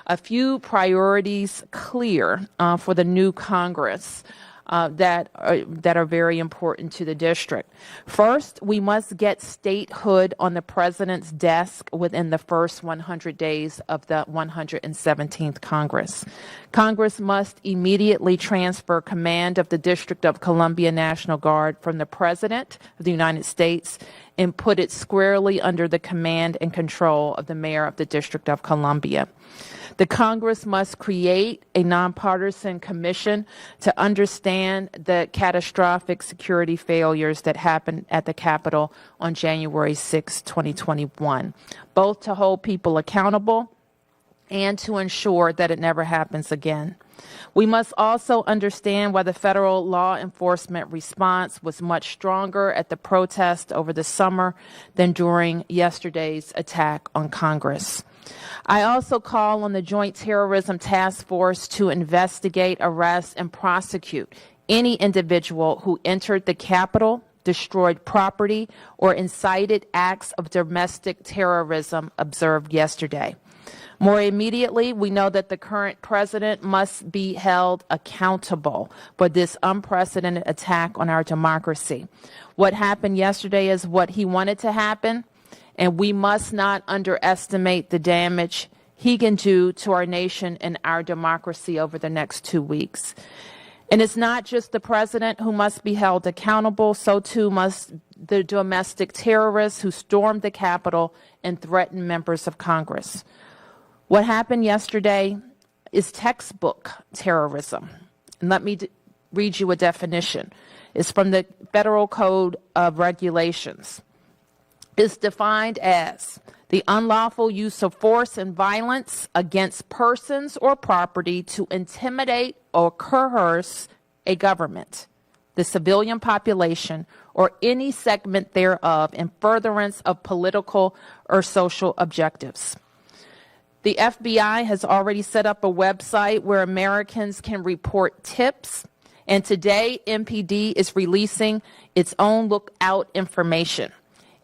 a few priorities clear for the new Congress that are very important to the district. First, we must get statehood on the president's desk within the first 100 days of the 117th Congress. Congress must immediately transfer command of the District of Columbia National Guard from the President of the United States and put it squarely under the command and control of the Mayor of the District of Columbia. The Congress must create a nonpartisan commission to understand the catastrophic security failures that happened at the Capitol on January 6, 2021, both to hold people accountable and to ensure that it never happens again. We must also understand why the federal law enforcement response was much stronger at the protest over the summer than during yesterday's attack on Congress. I also call on the Joint Terrorism Task Force to investigate, arrest, and prosecute any individual who entered the Capitol, destroyed property, or incited acts of domestic terrorism observed yesterday. More immediately, we know that the current president must be held accountable for this unprecedented attack on our democracy. What happened yesterday is what he wanted to happen, and we must not underestimate the damage he can do to our nation and our democracy over the next 2 weeks. And it's not just the president who must be held accountable, so too must the domestic terrorists who stormed the Capitol and threatened members of Congress. What happened yesterday is textbook terrorism. And let me read you a definition. It's from the Federal Code of Regulations. It's defined as the unlawful use of force and violence against persons or property to intimidate or coerce a government, the civilian population, or any segment thereof in furtherance of political or social objectives. The FBI has already set up a website where Americans can report tips, and today MPD is releasing its own lookout information.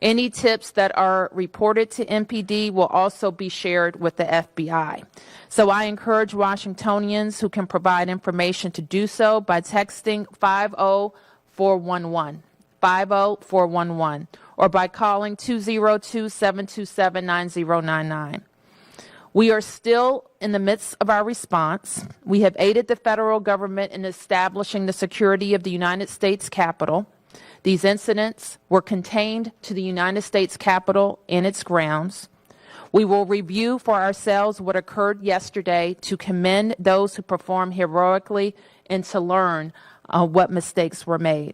Any tips that are reported to MPD will also be shared with the FBI. So I encourage Washingtonians who can provide information to do so by texting 50411, 50411, or by calling 202-727-9099. We are still in the midst of our response. We have aided the federal government in establishing the security of the United States Capitol. These incidents were contained to the United States Capitol and its grounds. We will review for ourselves what occurred yesterday to commend those who performed heroically and to learn what mistakes were made.